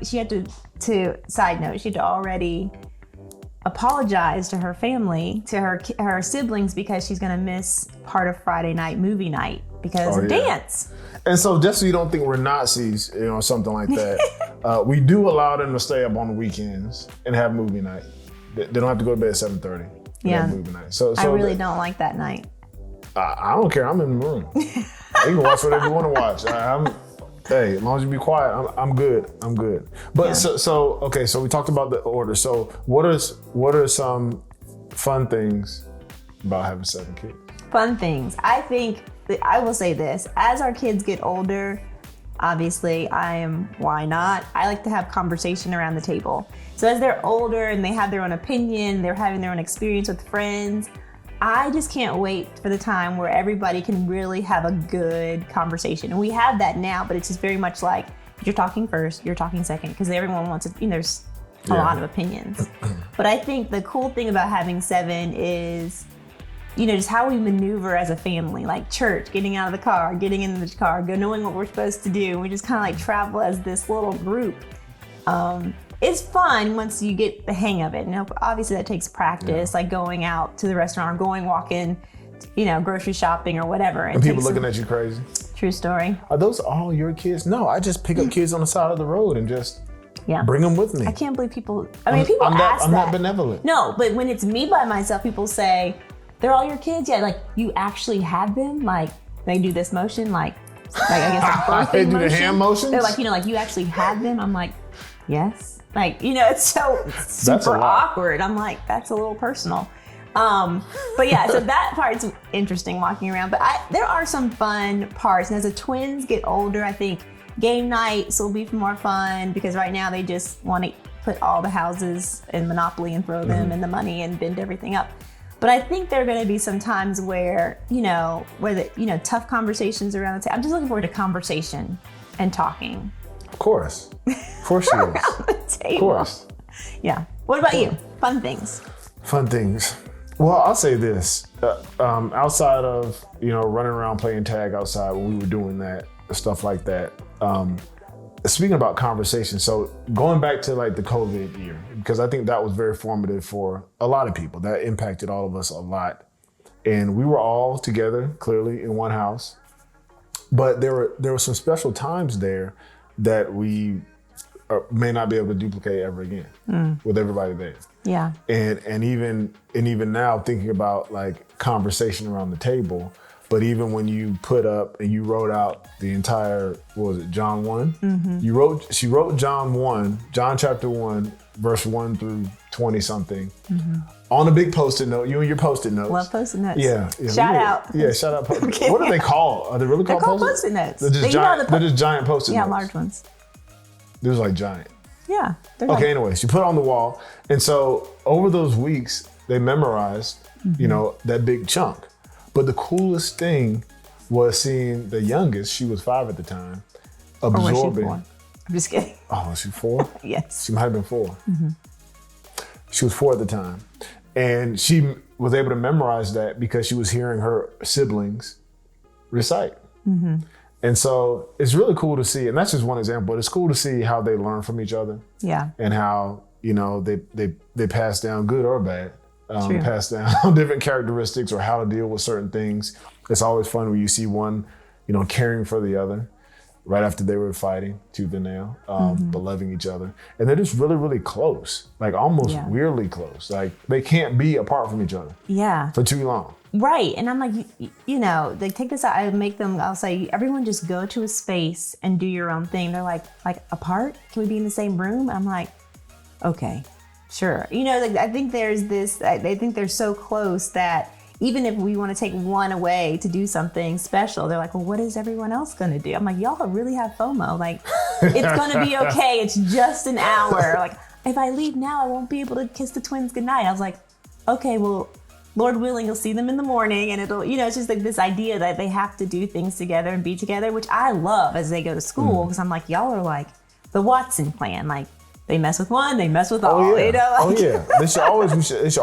She had to side note, she had to already apologize to her family, to her siblings, because she's going to miss part of Friday night movie night because of dance. And so just so you don't think we're Nazis, something like that, we do allow them to stay up on the weekends and have movie night. They don't have to go to bed at 7:30. Yeah. Movie night. So I really don't like that night. I don't care. I'm in the room. You can watch whatever you want to watch. Hey, as long as you be quiet, I'm good. But so we talked about the order. So what are some fun things about having 7 kids? Fun things. I will say this. As our kids get older, obviously why not? I like to have conversation around the table. So as they're older and they have their own opinion, they're having their own experience with friends, I just can't wait for the time where everybody can really have a good conversation. And we have that now, but it's just very much like you're talking first, you're talking second, because everyone wants to, there's a lot of opinions. But I think the cool thing about having 7 is, just how we maneuver as a family, like church, getting out of the car, getting in the car, knowing what we're supposed to do. And we just kind of like travel as this little group. It's fun once you get the hang of it. Obviously that takes practice, like going out to the restaurant or walking, grocery shopping or whatever. And people looking at you crazy. True story. Are those all your kids? No, I just pick up kids on the side of the road and just bring them with me. I can't believe people, people ask that. I'm not benevolent. No, but when it's me by myself, people say, they're all your kids? Yeah, like you actually have them? Like they do this motion, like I guess like they do the hand motions? They're like, like you actually have them? I'm like, yes. Like, it's so super awkward. I'm like, that's a little personal. But yeah, so that part's interesting walking around. But there are some fun parts. And as the twins get older, I think game nights will be more fun because right now they just want to put all the houses in Monopoly and throw them in the money and bend everything up. But I think there are going to be some times where, tough conversations around the table. I'm just looking forward to conversation and talking. Of course. Of course she is. Of course. Yeah. What about you? Fun things. Fun things. Well, I'll say this. Outside of, running around playing tag outside when we were doing that, stuff like that. Speaking about conversation, so going back to like the COVID year, because I think that was very formative for a lot of people. That impacted all of us a lot. And we were all together, clearly, in one house. But there were some special times there that we may not be able to duplicate ever again with everybody there. Yeah. And even now thinking about like conversation around the table, but even when you put up and you wrote out the entire, what was it, John 1? Mm-hmm. She wrote John chapter 1, verse 1 through 20 something on a big Post-it note. You and your Post-it notes. Love Post-it notes. Yeah. Shout out. Yeah, shout out. What are they called? Are they really called Post-it notes? They're just giant Post-it notes. Yeah, large ones. They're like giant. Yeah. Okay, anyways, she put it on the wall. And so over those weeks, they memorized, that big chunk. But the coolest thing was seeing the youngest, she was 5 at the time, absorbing. Or was she 4? I'm just kidding. Oh, was she 4? Yes. She might have been 4. Mm-hmm. She was 4 at the time. And she was able to memorize that because she was hearing her siblings recite. Mm-hmm. And so it's really cool to see, and that's just one example, but it's cool to see how they learn from each other. Yeah. And how, they pass down good or bad. Pass down different characteristics or how to deal with certain things. It's always fun when you see one, caring for the other right after they were fighting tooth and nail, but loving each other. And they're just really, really close, like almost weirdly close. Like they can't be apart from each other for too long. Right. And I'm like, they take this out, I'll say, everyone just go to a space and do your own thing. They're like apart? Can we be in the same room? I'm like, okay. Sure. I think there's this, they think they're so close that even if we want to take one away to do something special, they're like, well, what is everyone else going to do? I'm like, y'all really have FOMO. Like, it's going to be okay. It's just an hour. Like, if I leave now, I won't be able to kiss the twins goodnight. I was like, okay, well, Lord willing, you'll see them in the morning. And it'll, it's just like this idea that they have to do things together and be together, which I love as they go to school. Because I'm like, y'all are like the Watson plan. Like, they mess with one, they mess with all. Oh yeah. They should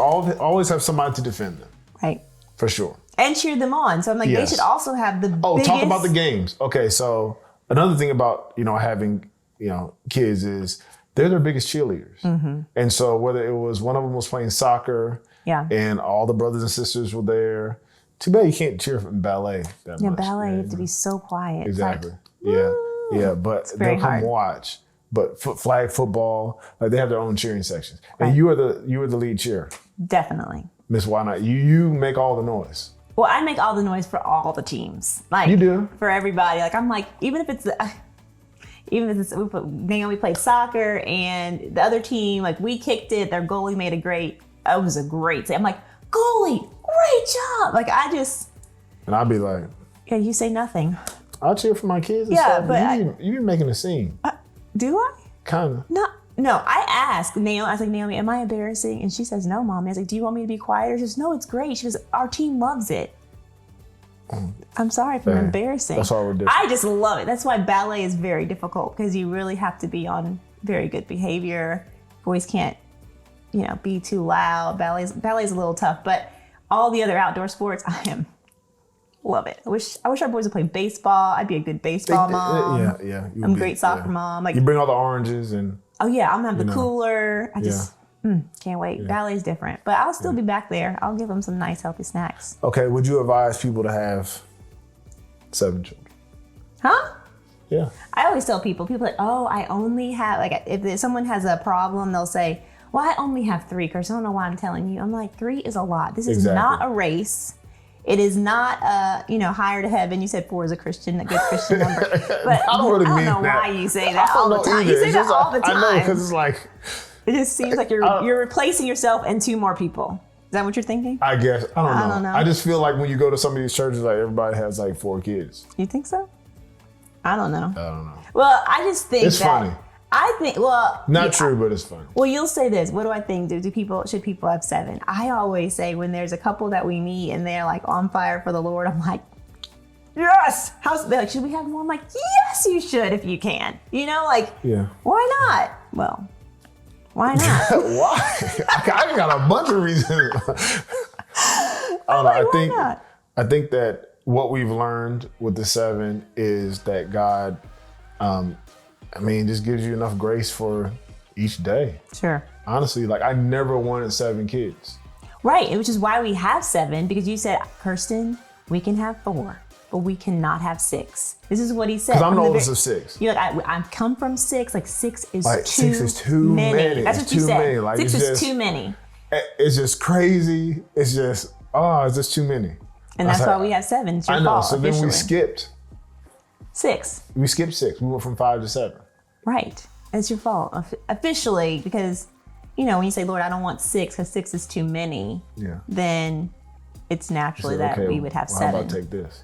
always have somebody to defend them. Right. For sure. And cheer them on. So I'm like, they should also have the biggest... talk about the games. Okay, so another thing about, having kids is they're their biggest cheerleaders. Mm-hmm. And so whether it was one of them was playing soccer and all the brothers and sisters were there, too bad you can't cheer from ballet that much. Ballet, you have to be so quiet. Exactly. Like, yeah, but they'll come watch. But flag football, like they have their own cheering sections. Right. And you are the lead cheer. Definitely. Miss Why Not? You make all the noise. Well, I make all the noise for all the teams. Like you do. For everybody. Like I'm like, even if it's Naomi played soccer and the other team, like we kicked it, their goalie made it was a great save. I'm like, goalie, great job. Like and I'd be like, yeah, you say nothing. I'll cheer for my kids and stuff. But you be making a scene. Do I? Kind of. No, I asked Naomi, I was like, Naomi, am I embarrassing? And she says, no, Mommy. I was like, do you want me to be quieter? She says, no, it's great. She goes, our team loves it. I'm sorry if I'm embarrassing. That's all we're doing. I just love it. That's why ballet is very difficult because you really have to be on very good behavior. Boys can't, be too loud. Ballet's a little tough, but all the other outdoor sports, love it. I wish our boys would play baseball. I'd be a good baseball mom. Yeah. I'm a great soccer mom. Like you bring all the oranges and. Oh yeah, I'm gonna have the cooler. I just can't wait. Yeah. Ballet's different, but I'll still be back there. I'll give them some nice healthy snacks. Okay, would you advise people to have 7 children? Huh? Yeah. I always tell people like, oh, I only have, like, if someone has a problem, they'll say, well, I only have 3, Chris. I don't know why I'm telling you. I'm like, 3 is a lot. This is not a race. It is not higher to heaven. You said 4 is a good Christian number. But I don't really mean know why you say that all the time. You say that all the time. I know, because it's like. It just seems like you're replacing yourself and 2 more people. Is that what you're thinking? I guess. I don't know. I just feel like when you go to some of these churches, like everybody has like 4 kids. You think so? I don't know. I don't know. Well, I just think it's funny. I think, not true, but it's funny. Well, you'll say this. What do I think? Should people have 7? I always say when there's a couple that we meet and they're like on fire for the Lord, I'm like, yes. They're like, should we have more? I'm like, yes, you should if you can. Why not? Well, why not? Why? I got a bunch of reasons. I don't know. I think that what we've learned with the 7 is that God, just gives you enough grace for each day. Sure. Honestly, like I never wanted 7 kids. Right, which is why we have 7, because you said, Kirsten, we can have 4, but we cannot have 6. This is what he said. Because I'm the oldest of 6. You're like, I come from 6, like 6 is like, too 6 is too many. That's what you said. Like, 6 is too many. It's just crazy. It's just too many. And that's why we have 7. It's your I know. fault, so officially. then we skipped 6. We skipped 6. We went from 5 to 7. Right. It's your fault officially, because when you say, Lord, I don't want 6 because 6 is too many. Yeah. Then it's naturally that we would have 7. How about take this?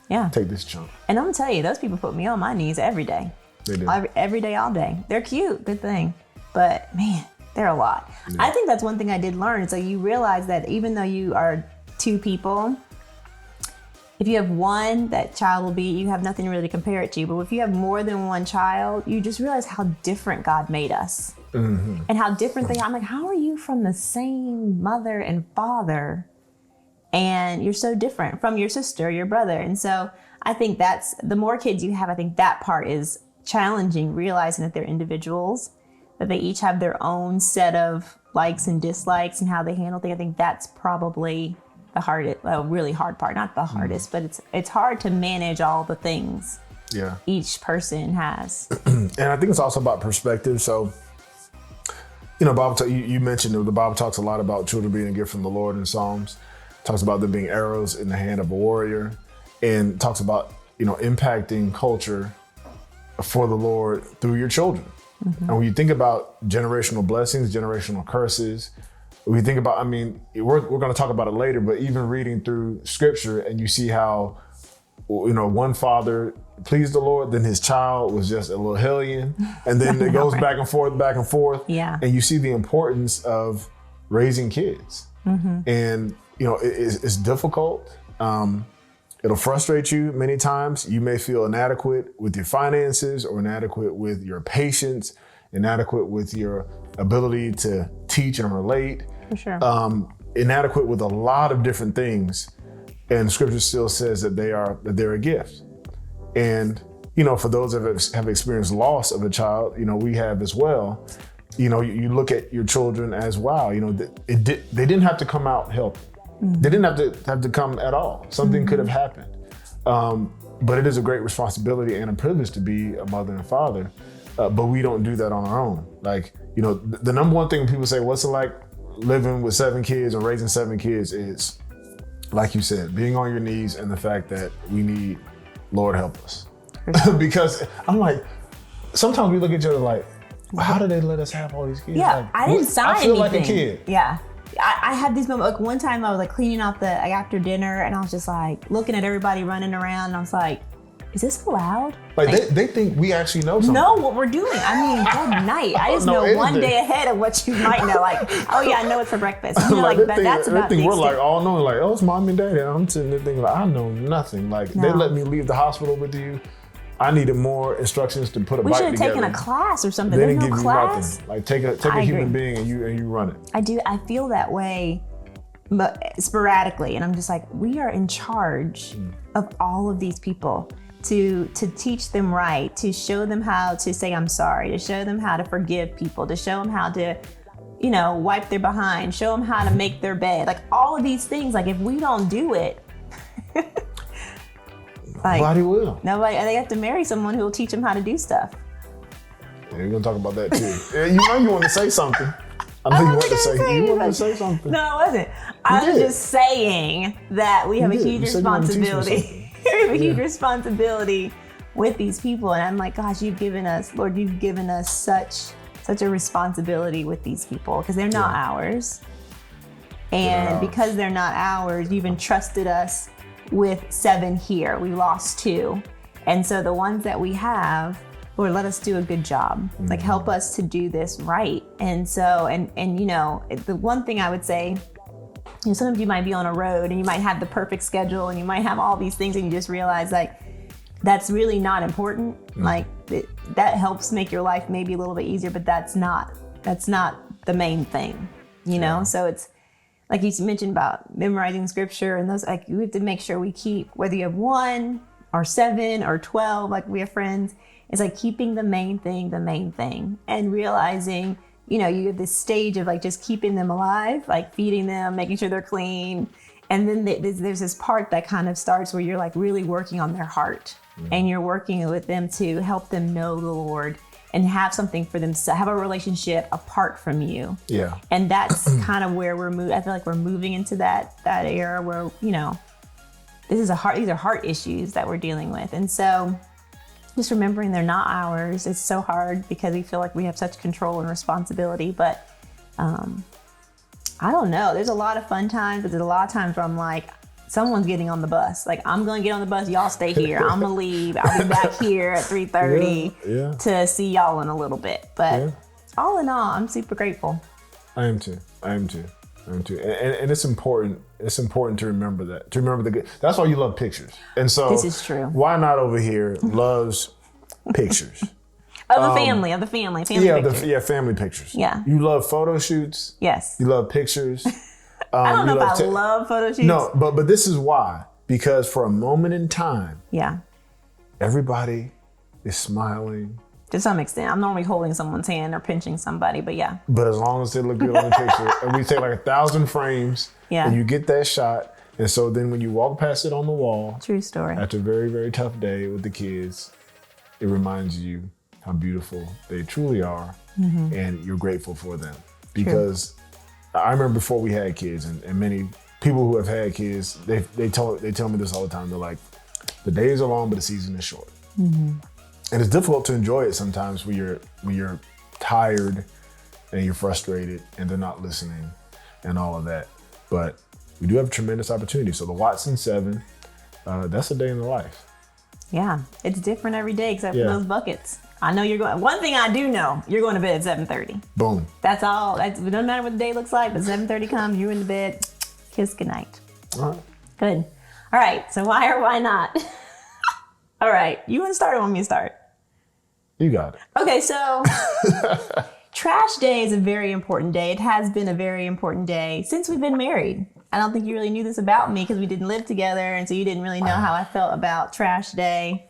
Yeah. Take this chunk. And I'm gonna tell you, those people put me on my knees every day. They do. Every day, all day. They're cute, good thing. But man, they're a lot. Yeah. I think that's one thing I did learn. So you realize that even though you are 2 people, if you have one, that child will be, you have nothing really to compare it to. But if you have more than one child, you just realize how different God made us. Mm-hmm. And how different they are. I'm like, how are you from the same mother and father? And you're so different from your sister, your brother. And so I think that's, the more kids you have, I think that part is challenging, realizing that they're individuals, that they each have their own set of likes and dislikes and how they handle things. I think that's probably the hardest, really hard part. Not the hardest, but it's hard to manage all the things each person has. And I think it's also about perspective. So, Bible you mentioned the Bible talks a lot about children being a gift from the Lord in Psalms. Talks about them being arrows in the hand of a warrior, and talks about, impacting culture for the Lord through your children. Mm-hmm. And when you think about generational blessings, generational curses, we think about, we're going to talk about it later, but even reading through scripture and you see how, one father pleased the Lord, then his child was just a little hellion. And then it goes back and forth. Yeah. And you see the importance of raising kids. Mm-hmm. And, it's difficult. It'll frustrate you many times. You may feel inadequate with your finances or inadequate with your patience, inadequate with your ability to teach and relate. For sure. Inadequate with a lot of different things. And scripture still says that they're a gift. And for those that have experienced loss of a child, we have as well. You look at your children as wow. They didn't have to come out healthy. They didn't have to come at all. Something could have happened. But it is a great responsibility and a privilege to be a mother and father. But we don't do that on our own. Like, the number one thing people say, what's it like living with 7 kids and raising 7 kids is, like you said, being on your knees and the fact that we need, Lord help us. Because I'm like, sometimes we look at each other like, how did they let us have all these kids? Yeah, like, I didn't sign anything. I feel like a kid. Yeah. I had these moments, like one time I was like cleaning off after dinner and I was just like looking at everybody running around and I was like, is this allowed? Like they think we actually know something. Know what we're doing. I mean, good night. I just know one day ahead of what you might know. Like, oh yeah, I know it's for breakfast. That's about they think we're like extent. all knowing, like, oh, it's mom and daddy. And I'm sitting there thinking like, I know nothing. Like they let me leave the hospital with you. I needed more instructions to put a bike together. We should have taken a class or something. They didn't There's give no you class. nothing. Like take a human being and you run it. I do. I feel that way, but sporadically, and I'm just like, we are in charge of all of these people to teach them right, to show them how to say I'm sorry, to show them how to forgive people, to show them how to, wipe their behind, show them how to make their bed, like all of these things. Like if we don't do it. Nobody will. Nobody. They have to marry someone who will teach them how to do stuff. Yeah, we're gonna talk about that too. You want to say something. I know you want to say something. No, I wasn't. I was just saying that we have a huge responsibility. We have a huge responsibility with these people, and I'm like, gosh, you've given us such a responsibility with these people because they're not ours, and because they're not ours, you've entrusted us with 7 here. We lost 2. And so the ones that we have, Lord, let us do a good job. Like help us to do this right. And so, and the one thing I would say, sometimes you might be on a road and you might have the perfect schedule and you might have all these things and you just realize like, that's really not important. Like that helps make your life maybe a little bit easier, but that's not the main thing, So it's, like you mentioned about memorizing scripture and those, like we have to make sure we keep, whether you have 1 or 7 or 12, like we have friends, it's like keeping the main thing and realizing, you have this stage of like just keeping them alive, like feeding them, making sure they're clean. And then there's this part that kind of starts where you're like really working on their heart and you're working with them to help them know the Lord and have something for them to have a relationship apart from you. Yeah. And that's kind of where we're moving. I feel like we're moving into that era where, these are heart issues that we're dealing with. And so just remembering they're not ours. It's so hard because we feel like we have such control and responsibility, but I don't know. There's a lot of fun times, but there's a lot of times where I'm like, someone's getting on the bus. Like, I'm going to get on the bus. Y'all stay here. I'm going to leave. I'll be back here at 3:30 to see y'all in a little bit. But all in all, I'm super grateful. I am too. And it's important. It's important to remember that. To remember the good. That's why you love pictures. And so this is true. Why not over here loves pictures? Of the family pictures. Family pictures. Yeah. You love photo shoots. Yes. You love pictures. I don't know if I love photo shoots. No, but this is why. Because for a moment in time, everybody is smiling. To some extent. I'm normally holding someone's hand or pinching somebody, but yeah. But as long as they look good on the picture, and we take like 1,000 frames, and you get that shot, and so then when you walk past it on the wall, true story, after a very, very tough day with the kids, it reminds you how beautiful they truly are, and you're grateful for them. Because I remember before we had kids, and many people who have had kids, they tell me this all the time. They're like, the days are long, but the season is short. And it's difficult to enjoy it sometimes when you're tired and you're frustrated and they're not listening and all of that. But we do have a tremendous opportunity. So the Watson 7, that's a day in the life. Yeah, it's different every day except for those buckets. I know you're going. One thing I do know, you're going to bed at 7:30. Boom. That's all. It doesn't matter what the day looks like, but 7:30 comes, you're in the bed. Kiss goodnight. All right. Good. All right. So why or why not? All right. You want to start or want me to start? You got it. Okay. So Trash Day is a very important day. It has been a very important day since we've been married. I don't think you really knew this about me because we didn't live together, and so you didn't really know how I felt about Trash Day.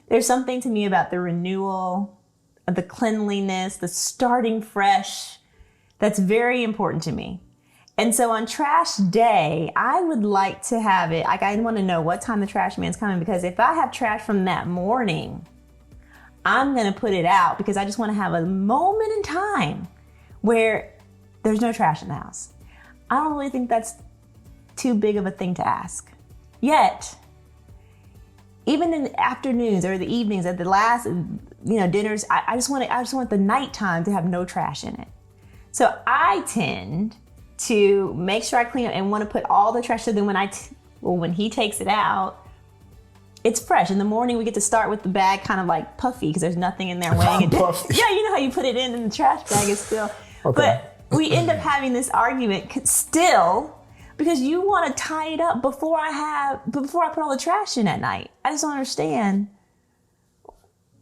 There's something to me about the renewal, the cleanliness, the starting fresh. That's very important to me. And so on trash day, I would like to have it, like I want to know what time the trash man's coming, because if I have trash from that morning, I'm going to put it out because I just want to have a moment in time where there's no trash in the house. I don't really think that's too big of a thing to ask. Yet, even in the afternoons or the evenings at the last, dinners, I just want the nighttime to have no trash in it. So I tend to make sure I clean up and want to put all the trash. So then when he takes it out, it's fresh. In the morning, we get to start with the bag kind of like puffy because there's nothing in there weighing it down. Yeah, you know how you put it in the trash bag is still. Okay. But we end up having this argument still because you want to tie it up before I put all the trash in at night. I just don't understand.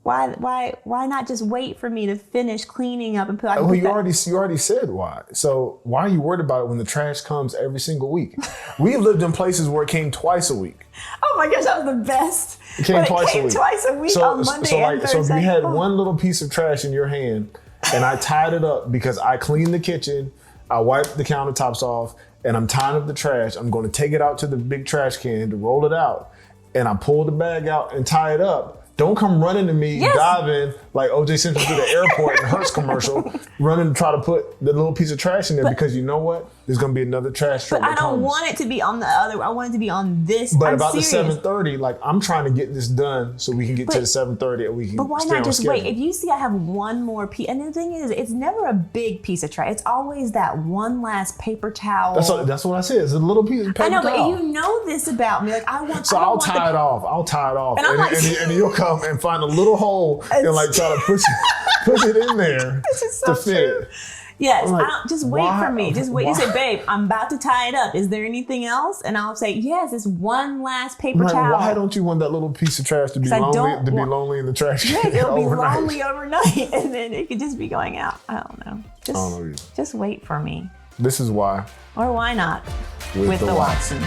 Why not just wait for me to finish cleaning up and put? Well, you already said why. So why are you worried about it when the trash comes every single week? We lived in places where it came twice a week. Oh my gosh, that was the best. It came twice a week. On Monday and Thursday. So if you had one little piece of trash in your hand, and I tied it up because I cleaned the kitchen, I wiped the countertops off, and I'm tying up the trash. I'm going to take it out to the big trash can to roll it out, and I pull the bag out and tie it up. Don't come running to me, diving like O.J. Simpson through the airport in Hertz commercial, running to try to put the little piece of trash in there because you know what? There's going to be another trash truck. But I don't want it to be on the other. I want it to be on this. But I'm about serious. the 7:30, like I'm trying to get this done so we can get to the 7:30 and we can. But why stay not just schedule. wait? If you see I have one more piece, and the thing is, it's never a big piece of trash. It's always that one last paper towel. That's what I said. It's a little piece of paper towel. I know, but you know this about me. Like I want. So I'll tie it off. I'll tie it off, and you'll come and find a little hole and like try to push it in there to fit. Yes, like, just wait for me. Just wait. You say, babe, I'm about to tie it up. Is there anything else? And I'll say, yes, it's one last paper towel. Why don't you want that little piece of trash to be lonely in the trash can? Yes, it'll be lonely overnight, and then it could just be going out. I don't know. Just wait for me. This is why. Or why not? With the Watsons.